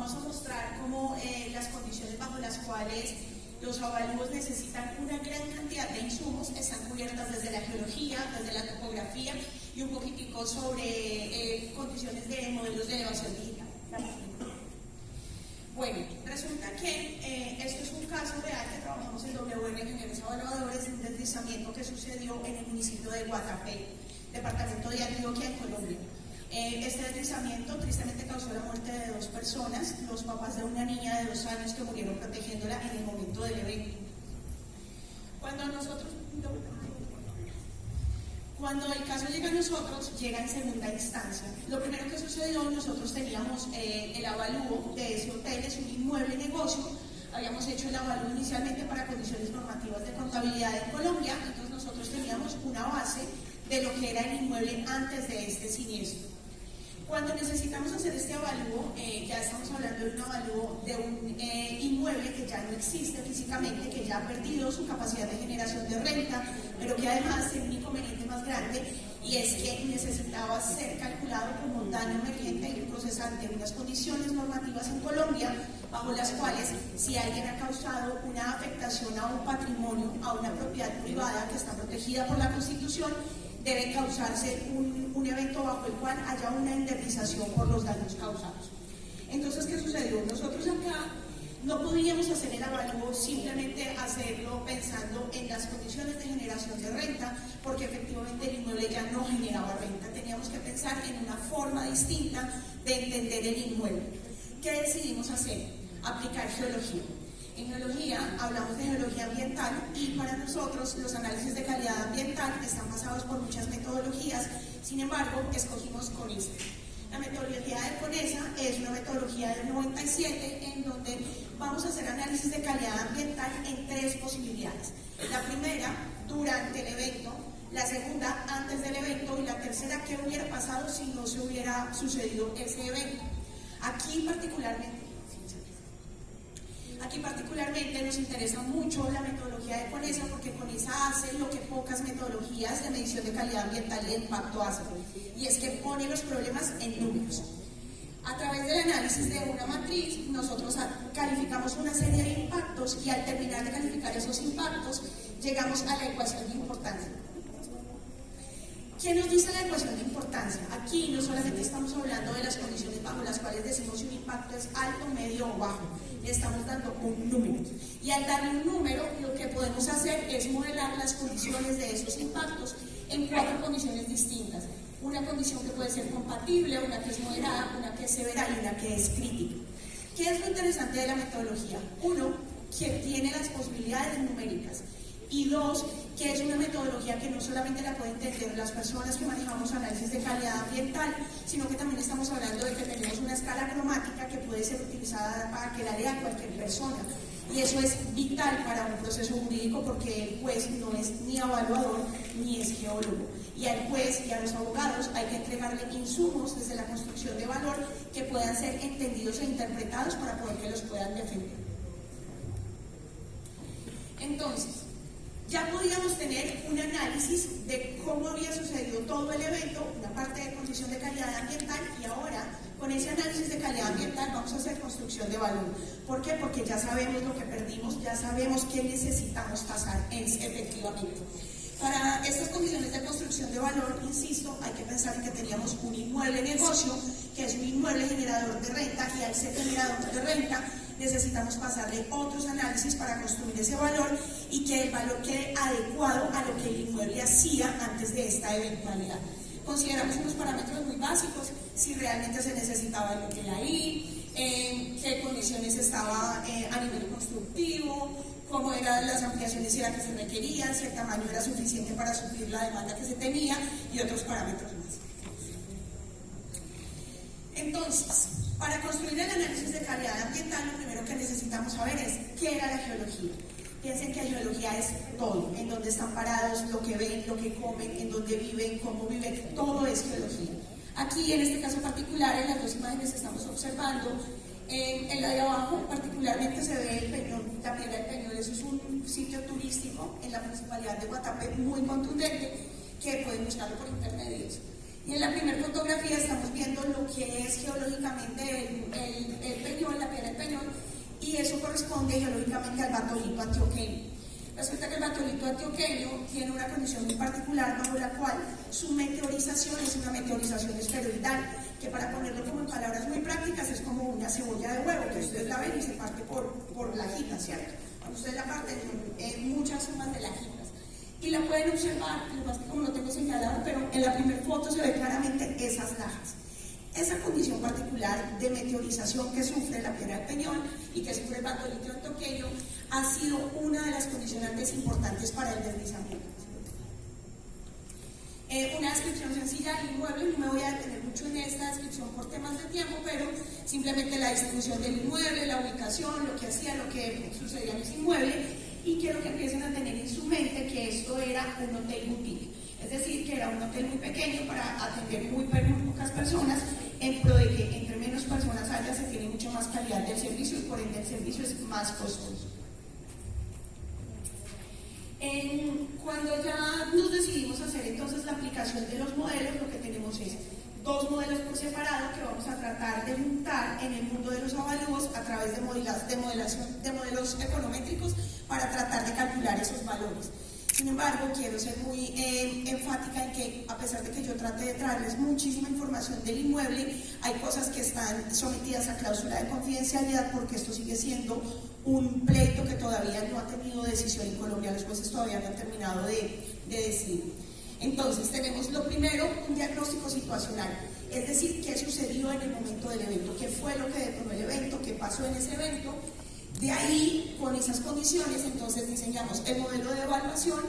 vamos a mostrar cómo las condiciones bajo las cuales los avalúos necesitan una gran cantidad de insumos están cubiertas desde la geología, desde la topografía y un poquitico sobre condiciones de modelos de elevación digital. Bueno, resulta que esto es un caso real que trabajamos en WR Ingenieros Evaluadores de un deslizamiento que sucedió en el municipio de Guatapé, departamento de Antioquia, en Colombia. Este deslizamiento tristemente causó la muerte de 2 personas, los papás de una niña de 2 años que murieron protegiéndola en el momento del evento. Cuando el caso llega a nosotros, llega en segunda instancia. Lo primero que sucedió, nosotros teníamos el avalúo de ese hotel, es un inmueble negocio. Habíamos hecho el avalúo inicialmente para condiciones normativas de contabilidad en Colombia, entonces nosotros teníamos una base de lo que era el inmueble antes de este siniestro. Cuando necesitamos hacer este avalúo, ya estamos hablando de un avalúo de un inmueble que ya no existe físicamente, que ya ha perdido su capacidad de generación de renta, pero que además tiene un inconveniente más grande, y es que necesitaba ser calculado como un daño emergente y procesante en unas condiciones normativas en Colombia, bajo las cuales si alguien ha causado una afectación a un patrimonio, a una propiedad privada que está protegida por la Constitución, debe causarse un evento bajo el cual haya una indemnización por los daños causados. Entonces, ¿qué sucedió? Nosotros acá no podíamos hacer el avalúo simplemente hacerlo pensando en las condiciones de generación de renta, porque efectivamente el inmueble ya no generaba renta. Teníamos que pensar en una forma distinta de entender el inmueble. ¿Qué decidimos hacer? Aplicar geología. En geología hablamos de geología ambiental y para nosotros los análisis de calidad ambiental están basados por muchas metodologías, sin embargo escogimos CONESA. La metodología de CONESA es una metodología del 97 en donde vamos a hacer análisis de calidad ambiental en 3 posibilidades. La primera, durante el evento; la segunda, antes del evento; y la tercera, qué hubiera pasado si no se hubiera sucedido ese evento. Aquí particularmente nos interesa mucho la metodología de CONESA, porque CONESA hace lo que pocas metodologías de medición de calidad ambiental y de impacto hacen, y es que pone los problemas en números. A través del análisis de una matriz, nosotros calificamos una serie de impactos y al terminar de calificar esos impactos, llegamos a la ecuación de importancia. ¿Qué nos dice la ecuación de importancia? Aquí no solamente estamos hablando de las condiciones bajo las cuales decimos si un impacto es alto, medio o bajo, le estamos dando un número. Y al darle un número, lo que podemos hacer es modelar las condiciones de esos impactos en 4 condiciones distintas. Una condición que puede ser compatible, una que es moderada, una que es severa y una que es crítica. ¿Qué es lo interesante de la metodología? 1, que tiene las posibilidades numéricas. Y 2, que es una metodología que no solamente la pueden entender las personas que manejamos análisis de calidad ambiental, sino que también estamos hablando de que tenemos una escala cromática que puede ser utilizada para que la lea cualquier persona. Y eso es vital para un proceso jurídico, porque el juez no es ni evaluador ni es geólogo. Y al juez y a los abogados hay que entregarle insumos desde la construcción de valor que puedan ser entendidos e interpretados para poder que los puedan defender. Entonces, ya podíamos tener un análisis de cómo había sucedido todo el evento, una parte de condición de calidad ambiental, y ahora con ese análisis de calidad ambiental vamos a hacer construcción de valor. ¿Por qué? Porque ya sabemos lo que perdimos, ya sabemos qué necesitamos tasar efectivamente. Para estas condiciones de construcción de valor, insisto, hay que pensar en que teníamos un inmueble negocio, que es un inmueble generador de renta, y al ser generador de renta, necesitamos pasarle otros análisis para construir ese valor y que el valor quede adecuado a lo que el inmueble hacía antes de esta eventualidad. Consideramos unos parámetros muy básicos: si realmente se necesitaba el hotel ahí, qué condiciones estaba a nivel constructivo, cómo eran las ampliaciones, si era que se requerían, si el tamaño era suficiente para suplir la demanda que se tenía, y otros parámetros más. Entonces, para construir el análisis de calidad ambiental, lo primero que necesitamos saber es qué era la geología. Piensen que la geología es todo: en dónde están parados, lo que ven, lo que comen, en dónde viven, cómo viven, todo es geología. Aquí, en este caso particular, en las 2 imágenes que estamos observando, en la de abajo particularmente se ve el Peñol, la Piedra del Peñol. Eso es un sitio turístico en la municipalidad de Guatapé muy contundente, que pueden buscarlo por internet. Y en la primera fotografía estamos viendo lo que es geológicamente el Peñol corresponde geológicamente al batolito antioqueño. Resulta que el batolito antioqueño tiene una condición muy particular bajo la cual su meteorización es una meteorización esferoidal, que para ponerlo como en palabras muy prácticas es como una cebolla de huevo, que ustedes la ven y se parte por lajitas, ¿cierto? Cuando ustedes la parten, muchas sumas de lajitas. Y la pueden observar, lo que pasa es que como no tengo señalado, pero en la primera foto se ve claramente esas lajas. Esa condición particular de meteorización que sufre la Piedra del Peñol y que sufre el batolito antioqueño ha sido una de las condicionantes importantes para el deslizamiento. Una descripción sencilla del inmueble, no me voy a detener mucho en esta descripción por temas de tiempo, pero simplemente la distribución del inmueble, la ubicación, lo que hacía, lo que sucedía en ese inmueble, y quiero que empiecen a tener en su mente que esto era un hotel boutique. Es decir, que era un hotel muy pequeño para atender muy pocas personas, en pro de que entre menos personas haya se tiene mucho más calidad del servicio y por ende el servicio es más costoso. Cuando ya nos decidimos hacer entonces la aplicación de los modelos, lo que tenemos es dos modelos por separado que vamos a tratar de juntar en el mundo de los avalúos a través de modelos econométricos para tratar de calcular esos valores. Sin embargo, quiero ser muy enfática en que, a pesar de que yo trate de traerles muchísima información del inmueble, hay cosas que están sometidas a cláusula de confidencialidad porque esto sigue siendo un pleito que todavía no ha tenido decisión en Colombia, los jueces todavía no han terminado de decidir. Entonces, tenemos lo primero, un diagnóstico situacional, es decir, qué sucedió en el momento del evento, qué fue lo que detonó el evento, qué pasó en ese evento. De ahí, con esas condiciones, entonces diseñamos el modelo de evaluación.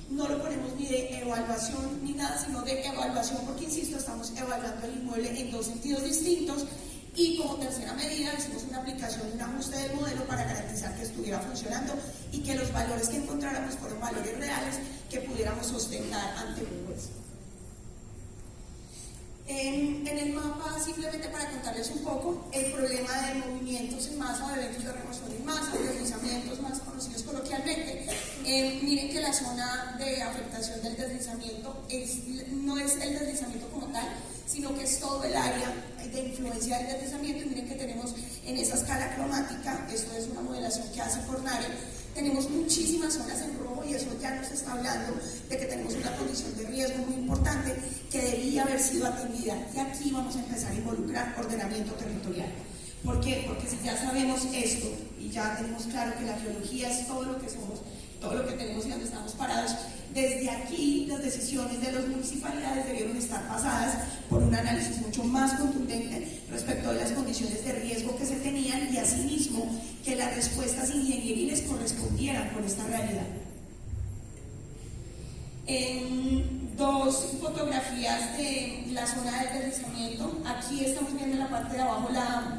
No lo ponemos ni de evaluación ni nada, sino de evaluación, porque insisto, estamos evaluando el inmueble en dos sentidos distintos. Y como tercera medida, hicimos una aplicación, un ajuste del modelo para garantizar que estuviera funcionando y que los valores que encontráramos fueron valores reales que pudiéramos sustentar ante un juez. En el mapa, simplemente para contarles un poco, el problema de movimientos en masa, de eventos de remoción en masa, de deslizamientos más conocidos coloquialmente. Miren que la zona de afectación del deslizamiento no es el deslizamiento como tal, sino que es todo el área de influencia del deslizamiento. Y miren que tenemos en esa escala cromática, esto es una modelación que hace Fornare, tenemos muchísimas zonas en rojo y eso ya nos está hablando de que tenemos una condición de riesgo muy importante que debía haber sido atendida. Y aquí vamos a empezar a involucrar ordenamiento territorial. ¿Por qué? Porque si ya sabemos esto y ya tenemos claro que la geología es todo lo que somos, todo lo que tenemos y donde estamos parados, desde aquí las decisiones de las municipalidades debieron estar basadas por un análisis mucho más contundente respecto de las condiciones de riesgo que se tenían y asimismo que las respuestas ingenieriles correspondieran con esta realidad. En dos fotografías de la zona del deslizamiento, aquí estamos viendo en la parte de abajo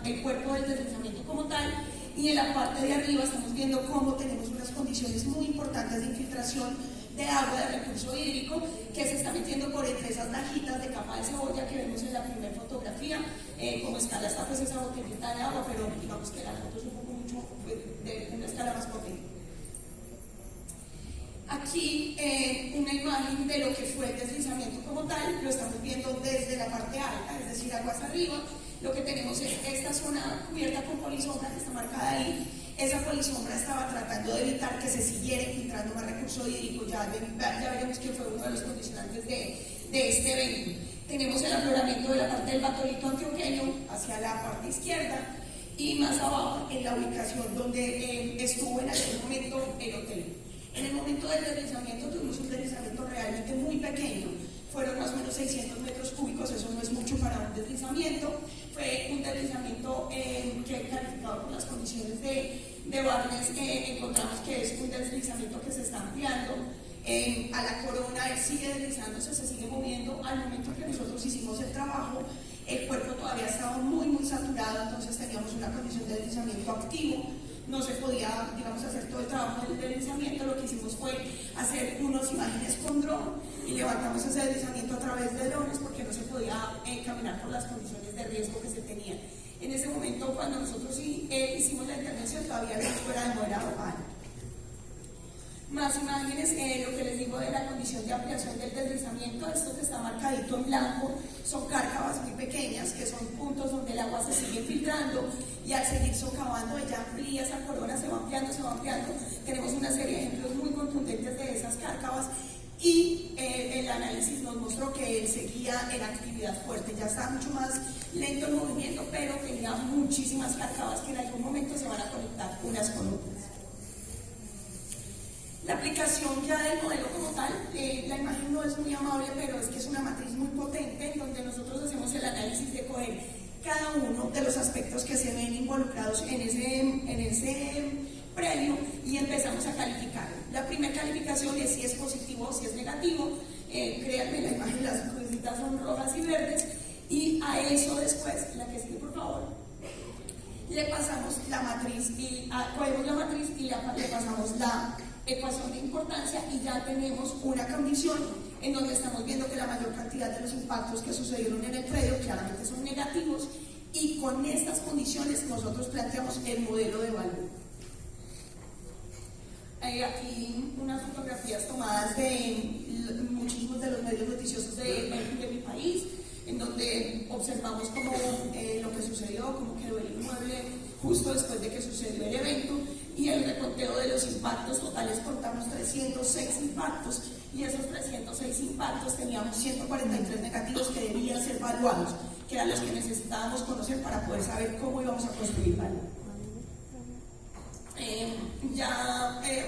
el cuerpo del deslizamiento como tal, y en la parte de arriba estamos viendo cómo tenemos unas condiciones muy importantes de infiltración de agua, de recurso hídrico, que se está metiendo por entre esas lajitas de capa de cebolla que vemos en la primera fotografía. Como escala está pues esa botellita de agua, pero digamos que la foto es un poco mucho de una escala más potente. Aquí una imagen de lo que fue el deslizamiento como tal, lo estamos viendo desde la parte alta, es decir, aguas arriba. Lo que tenemos es esta zona cubierta con polisombra que está marcada ahí. Esa polisombra estaba tratando de evitar que se siguiera infiltrando más recurso hídrico. Ya veremos que fue uno de los condicionantes de este evento. Tenemos el afloramiento de la parte del batolito antioqueño hacia la parte izquierda y más abajo en la ubicación donde estuvo en aquel momento el hotel. En el momento del deslizamiento tuvimos un deslizamiento realmente muy pequeño. Fueron más o menos 600 metros cúbicos, eso no es mucho para un deslizamiento. Fue un deslizamiento que, calificado por las condiciones de Barnes, encontramos que es un deslizamiento que se está ampliando. A la corona él sigue deslizándose, se sigue moviendo. Al momento que nosotros hicimos el trabajo, el cuerpo todavía estaba muy saturado, entonces teníamos una condición de deslizamiento activo. No se podía, digamos, hacer todo el trabajo del deslizamiento. Lo que hicimos fue hacer unas imágenes con dron y levantamos ese deslizamiento a través de drones porque no se podía caminar por las condiciones de riesgo que se tenían. En ese momento, cuando nosotros hicimos la intervención, todavía no fuera de moderado alto. Más imágenes, lo que les digo de la condición de ampliación del deslizamiento. Esto que está marcadito en blanco son cárcavas muy pequeñas, que son puntos donde el agua se sigue filtrando y al seguir socavando ella amplía esa corona, se va ampliando, se va ampliando. Tenemos una serie de ejemplos muy contundentes de esas cárcavas y el análisis nos mostró que él seguía en actividad fuerte, ya está mucho más lento el movimiento, pero tenía muchísimas cárcavas que en algún momento se van a conectar unas con otras. La aplicación ya del modelo como tal, la imagen no es muy amable, pero es que es una matriz muy potente en donde nosotros hacemos el análisis de coger cada uno de los aspectos que se ven involucrados en ese predio y empezamos a calificar. La primera calificación es si es positivo o si es negativo. Créanme, la imagen, las crucitas son rojas y verdes, y a eso después, la que sigue por favor, le pasamos la matriz y cogemos la matriz y le pasamos la ecuación de importancia y ya tenemos una condición en donde estamos viendo que la mayor cantidad de los impactos que sucedieron en el predio claramente son negativos, y con estas condiciones nosotros planteamos el modelo de valor. Aquí unas fotografías tomadas de muchísimos de los medios noticiosos de mi país, en donde observamos cómo lo que sucedió, cómo quedó el inmueble justo después de que sucedió el evento, y el reconteo de los impactos totales. Contamos 306 impactos, y esos 306 impactos teníamos 143 negativos que debían ser evaluados, que eran los que necesitábamos conocer para poder saber cómo íbamos a construir valor.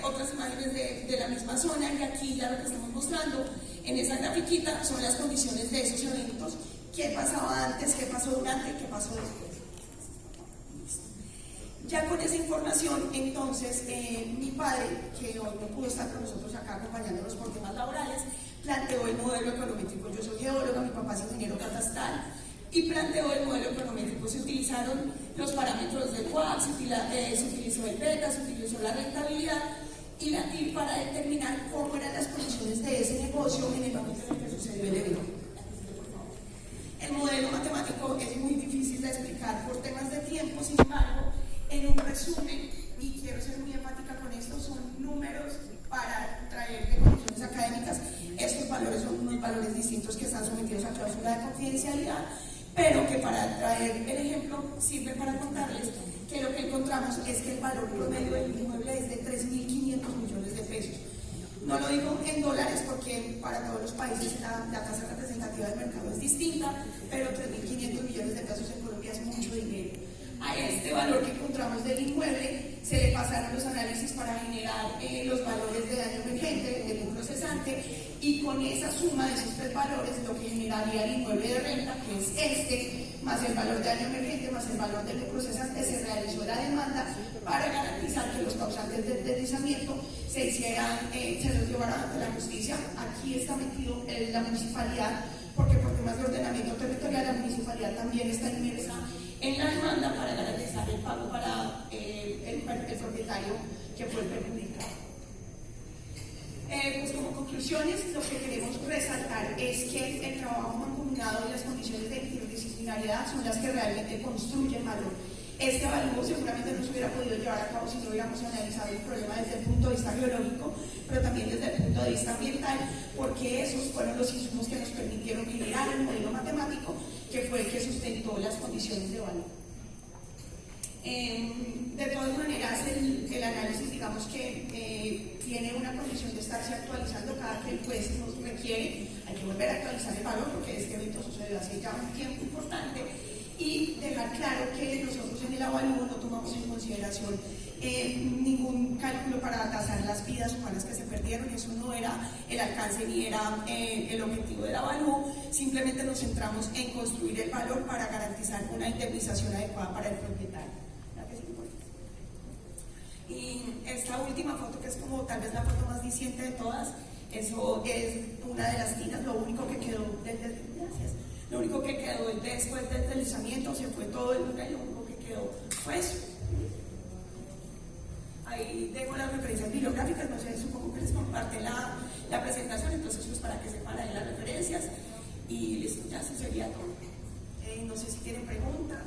Otras imágenes de la misma zona, y aquí ya lo que estamos mostrando en esa grafiquita son las condiciones de esos eventos, qué pasaba antes, qué pasó durante, qué pasó después. Ya con esa información, entonces, mi padre, que hoy no pudo estar con nosotros acá acompañándonos por temas laborales, planteó el modelo econométrico. Yo soy geóloga, mi papá es ingeniero catastral, y planteó el modelo econométrico. Se utilizaron los parámetros del WACC, se utilizó el beta, se utilizó la rentabilidad, y para determinar cómo eran las condiciones de ese negocio en el momento en el que sucedió el evento. El modelo matemático es muy difícil de explicar por temas de tiempo, sin embargo, en un resumen, y quiero ser muy empática con esto, son números para traer de condiciones académicas. Estos valores son unos valores distintos que están sometidos a cláusula de confidencialidad, pero que para traer el ejemplo sirve para contarles que lo que encontramos es que el valor promedio del inmueble es de 3.500 millones de pesos. No lo digo en dólares porque para todos los países la tasa representativa del mercado es distinta, pero 3.500 millones de pesos en Colombia es mucho dinero. A este valor que encontramos del inmueble se le pasaron los análisis para generar los valores de daño emergente, de lucro cesante, y con esa suma de esos tres valores lo que generaría el inmueble de renta, que es este, más el valor de daño emergente, más el valor del lucro cesante, se realizó la demanda para garantizar que los causantes del deslizamiento se los llevaran ante la justicia. Aquí está metido la municipalidad, porque por temas de ordenamiento territorial la municipalidad también está inmersa en la demanda para garantizar el pago para el propietario que fue el perjudicado. Pues como conclusiones, lo que queremos resaltar es que el trabajo mancomunado y las condiciones de interdisciplinariedad son las que realmente construyen valor. Este evalúo seguramente no se hubiera podido llevar a cabo si no hubiéramos analizado el problema desde el punto de vista geológico, pero también desde el punto de vista ambiental, porque esos fueron los insumos que nos permitieron generar el modelo matemático, que fue el que sustentó las condiciones de valor. De todas maneras, el análisis, digamos que tiene una condición de estarse actualizando cada que el juez nos requiere. Hay que volver a actualizar el valor porque este evento sucedió hace ya un tiempo importante, y dejar claro que nosotros en el avalúo no tomamos en consideración ningún cálculo para tasar las vidas humanas que se perdieron. Eso no era el alcance ni era el objetivo del avalúo. Simplemente nos centramos en construir el valor para garantizar una indemnización adecuada para el propietario. Y esta última foto, que es como tal vez la foto más diciente de todas, eso es una de las tinas. Lo único que quedó Lo único que quedó después del deslizamiento, se fue todo el lugar, y lo único que quedó fue eso. Ahí dejo las referencias bibliográficas, no sé, supongo que les comparte la presentación, entonces pues para que sepan ahí las referencias, y listo, ya eso sería todo. No sé si tienen preguntas.